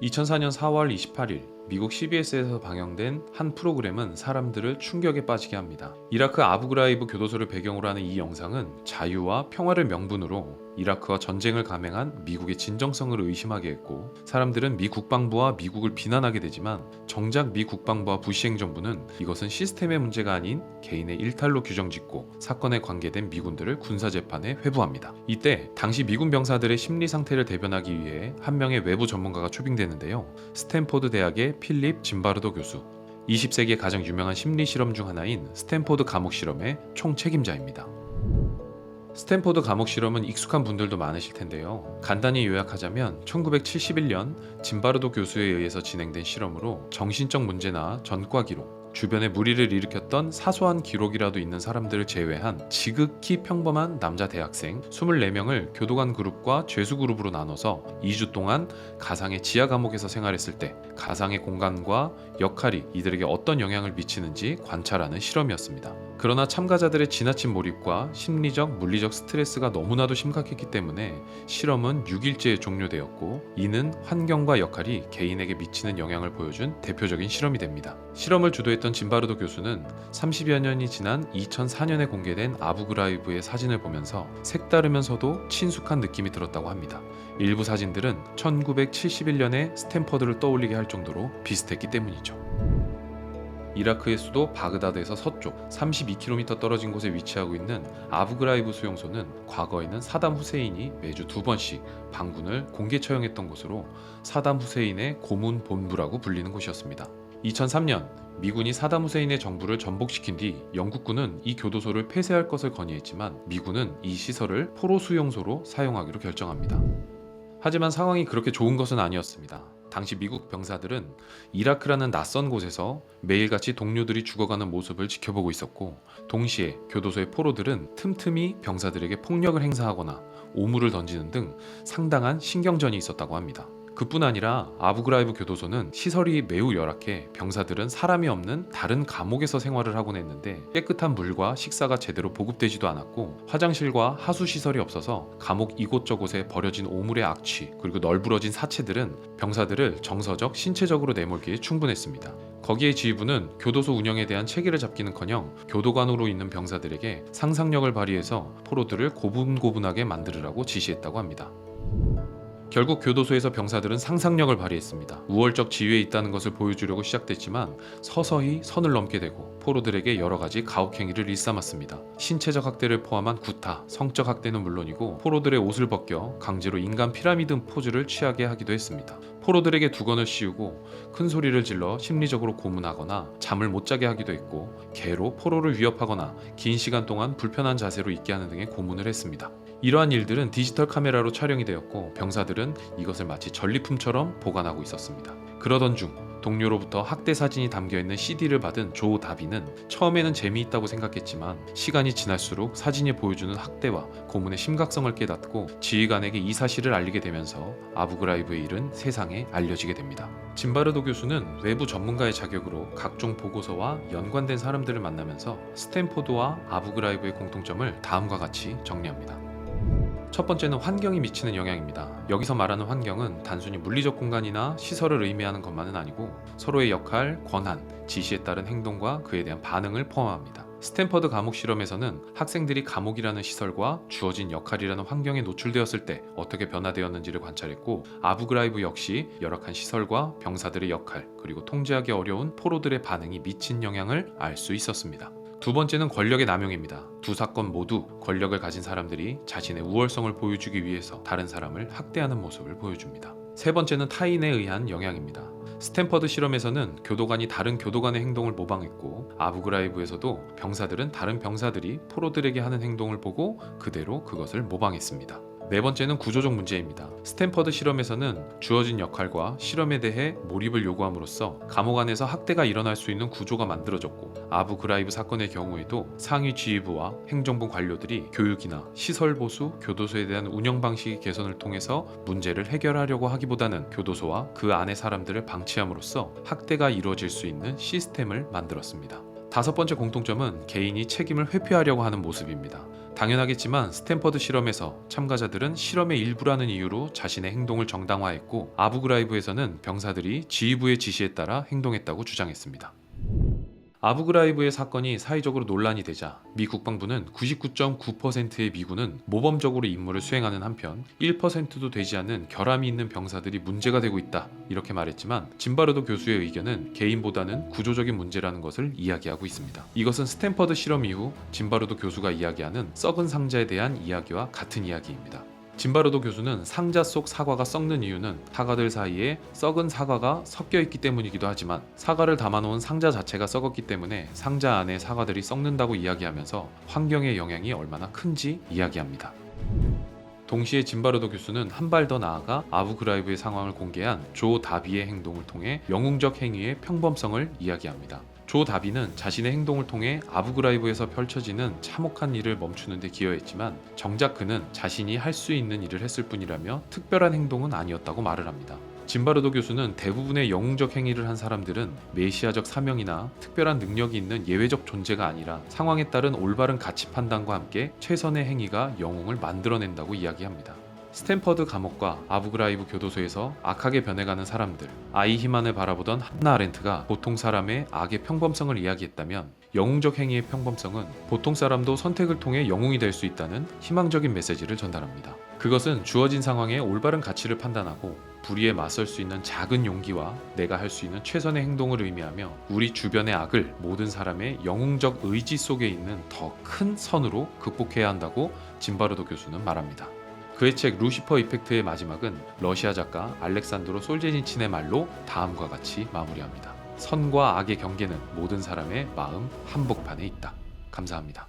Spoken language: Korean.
2004년 4월 28일 미국 CBS에서 방영된 한 프로그램은 사람들을 충격에 빠지게 합니다. 이라크 아부그라이브 교도소를 배경으로 하는 이 영상은 자유와 평화를 명분으로 이라크와 전쟁을 감행한 미국의 진정성을 의심하게 했고, 사람들은 미 국방부와 미국을 비난하게 되지만 정작 미 국방부와 부시 행정부는 이것은 시스템의 문제가 아닌 개인의 일탈로 규정짓고 사건에 관계된 미군들을 군사재판에 회부합니다. 이때 당시 미군 병사들의 심리 상태를 대변하기 위해 한 명의 외부 전문가가 초빙되는데요. 스탠포드 대학의 필립 짐바르도 교수, 20세기의 가장 유명한 심리 실험 중 하나인 스탠포드 감옥 실험의 총책임자입니다. 스탠포드 감옥 실험은 익숙한 분들도 많으실 텐데요. 간단히 요약하자면 1971년 짐바르도 교수에 의해서 진행된 실험으로 정신적 문제나 전과 기록, 주변에 무리를 일으켰던 사소한 기록이라도 있는 사람들을 제외한 지극히 평범한 남자 대학생 24명을 교도관 그룹과 죄수 그룹으로 나눠서 2주 동안 가상의 지하 감옥에서 생활했을 때 가상의 공간과 역할이 이들에게 어떤 영향을 미치는지 관찰하는 실험이었습니다. 그러나 참가자들의 지나친 몰입과 심리적, 물리적 스트레스가 너무나도 심각했기 때문에 실험은 6일째에 종료되었고, 이는 환경과 역할이 개인에게 미치는 영향을 보여준 대표적인 실험이 됩니다. 실험을 주도했던 짐바르도 교수는 30여 년이 지난 2004년에 공개된 아부그라이브의 사진을 보면서 색다르면서도 친숙한 느낌이 들었다고 합니다. 일부 사진들은 1971년의 스탠퍼드를 떠올리게 할 정도로 비슷했기 때문이죠. 이라크의 수도 바그다드에서 서쪽 32km 떨어진 곳에 위치하고 있는 아부그라이브 수용소는 과거에는 사담 후세인이 매주 2번씩 반군을 공개 처형했던 곳으로 사담 후세인의 고문 본부라고 불리는 곳이었습니다. 2003년 미군이 사담 후세인의 정부를 전복시킨 뒤 영국군은 이 교도소를 폐쇄할 것을 건의했지만 미군은 이 시설을 포로 수용소로 사용하기로 결정합니다. 하지만 상황이 그렇게 좋은 것은 아니었습니다. 당시 미국 병사들은 이라크라는 낯선 곳에서 매일같이 동료들이 죽어가는 모습을 지켜보고 있었고, 동시에 교도소의 포로들은 틈틈이 병사들에게 폭력을 행사하거나 오물을 던지는 등 상당한 신경전이 있었다고 합니다. 그뿐 아니라 아부그라이브 교도소는 시설이 매우 열악해 병사들은 사람이 없는 다른 감옥에서 생활을 하곤 했는데, 깨끗한 물과 식사가 제대로 보급되지도 않았고 화장실과 하수시설이 없어서 감옥 이곳저곳에 버려진 오물의 악취, 그리고 널브러진 사체들은 병사들을 정서적, 신체적으로 내몰기에 충분했습니다. 거기에 지휘부는 교도소 운영에 대한 체계를 잡기는커녕 교도관으로 있는 병사들에게 상상력을 발휘해서 포로들을 고분고분하게 만들으라고 지시했다고 합니다. 결국 교도소에서 병사들은 상상력을 발휘했습니다. 우월적 지위에 있다는 것을 보여주려고 시작됐지만 서서히 선을 넘게 되고 포로들에게 여러 가지 가혹행위를 일삼았습니다. 신체적 학대를 포함한 구타, 성적 학대는 물론이고 포로들의 옷을 벗겨 강제로 인간 피라미드 포즈를 취하게 하기도 했습니다. 포로들에게 두건을 씌우고 큰 소리를 질러 심리적으로 고문하거나 잠을 못 자게 하기도 했고, 개로 포로를 위협하거나 긴 시간 동안 불편한 자세로 있게 하는 등의 고문을 했습니다. 이러한 일들은 디지털 카메라로 촬영이 되었고 병사들은 이것을 마치 전리품처럼 보관하고 있었습니다. 그러던 중 동료로부터 학대 사진이 담겨있는 CD를 받은 조 다비는 처음에는 재미있다고 생각했지만 시간이 지날수록 사진이 보여주는 학대와 고문의 심각성을 깨닫고 지휘관에게 이 사실을 알리게 되면서 아부그라이브의 일은 세상에 알려지게 됩니다. 짐바르도 교수는 외부 전문가의 자격으로 각종 보고서와 연관된 사람들을 만나면서 스탠포드와 아부그라이브의 공통점을 다음과 같이 정리합니다. 첫 번째는 환경이 미치는 영향입니다. 여기서 말하는 환경은 단순히 물리적 공간이나 시설을 의미하는 것만은 아니고 서로의 역할, 권한, 지시에 따른 행동과 그에 대한 반응을 포함합니다. 스탠퍼드 감옥 실험에서는 학생들이 감옥이라는 시설과 주어진 역할이라는 환경에 노출되었을 때 어떻게 변화되었는지를 관찰했고, 아부그라이브 역시 열악한 시설과 병사들의 역할, 그리고 통제하기 어려운 포로들의 반응이 미친 영향을 알 수 있었습니다. 두 번째는 권력의 남용입니다. 두 사건 모두 권력을 가진 사람들이 자신의 우월성을 보여주기 위해서 다른 사람을 학대하는 모습을 보여줍니다. 세 번째는 타인에 의한 영향입니다. 스탠퍼드 실험에서는 교도관이 다른 교도관의 행동을 모방했고, 아부그라이브에서도 병사들은 다른 병사들이 포로들에게 하는 행동을 보고 그대로 그것을 모방했습니다. 네 번째는 구조적 문제입니다. 스탠퍼드 실험에서는 주어진 역할과 실험에 대해 몰입을 요구함으로써 감옥 안에서 학대가 일어날 수 있는 구조가 만들어졌고, 아부그라이브 사건의 경우에도 상위 지휘부와 행정부 관료들이 교육이나 시설 보수, 교도소에 대한 운영 방식 개선을 통해서 문제를 해결하려고 하기보다는 교도소와 그 안의 사람들을 방치함으로써 학대가 이루어질 수 있는 시스템을 만들었습니다. 다섯 번째 공통점은 개인이 책임을 회피하려고 하는 모습입니다. 당연하겠지만 스탠퍼드 실험에서 참가자들은 실험의 일부라는 이유로 자신의 행동을 정당화했고, 아부그라이브에서는 병사들이 지휘부의 지시에 따라 행동했다고 주장했습니다. 아부그라이브의 사건이 사회적으로 논란이 되자 미 국방부는 99.9%의 미군은 모범적으로 임무를 수행하는 한편 1%도 되지 않는 결함이 있는 병사들이 문제가 되고 있다, 이렇게 말했지만 짐바르도 교수의 의견은 개인보다는 구조적인 문제라는 것을 이야기하고 있습니다. 이것은 스탠퍼드 실험 이후 짐바르도 교수가 이야기하는 썩은 상자에 대한 이야기와 같은 이야기입니다. 짐바르도 교수는 상자 속 사과가 썩는 이유는 사과들 사이에 썩은 사과가 섞여 있기 때문이기도 하지만, 사과를 담아놓은 상자 자체가 썩었기 때문에 상자 안에 사과들이 썩는다고 이야기하면서 환경의 영향이 얼마나 큰지 이야기합니다. 동시에 짐바르도 교수는 한 발 더 나아가 아부그라이브의 상황을 공개한 조 다비의 행동을 통해 영웅적 행위의 평범성을 이야기합니다. 조 다비는 자신의 행동을 통해 아부그라이브에서 펼쳐지는 참혹한 일을 멈추는 데 기여했지만, 정작 그는 자신이 할 수 있는 일을 했을 뿐이라며 특별한 행동은 아니었다고 말을 합니다. 짐바르도 교수는 대부분의 영웅적 행위를 한 사람들은 메시아적 사명이나 특별한 능력이 있는 예외적 존재가 아니라 상황에 따른 올바른 가치 판단과 함께 최선의 행위가 영웅을 만들어낸다고 이야기합니다. 스탠퍼드 감옥과 아부그라이브 교도소에서 악하게 변해가는 사람들, 아이 히만을 바라보던 한나 아렌트가 보통 사람의 악의 평범성을 이야기했다면, 영웅적 행위의 평범성은 보통 사람도 선택을 통해 영웅이 될 수 있다는 희망적인 메시지를 전달합니다. 그것은 주어진 상황에 올바른 가치를 판단하고 불의에 맞설 수 있는 작은 용기와 내가 할 수 있는 최선의 행동을 의미하며, 우리 주변의 악을 모든 사람의 영웅적 의지 속에 있는 더 큰 선으로 극복해야 한다고 짐바르도 교수는 말합니다. 그의 책 루시퍼 이펙트의 마지막은 러시아 작가 알렉산드로 솔제니친의 말로 다음과 같이 마무리합니다. 선과 악의 경계는 모든 사람의 마음 한복판에 있다. 감사합니다.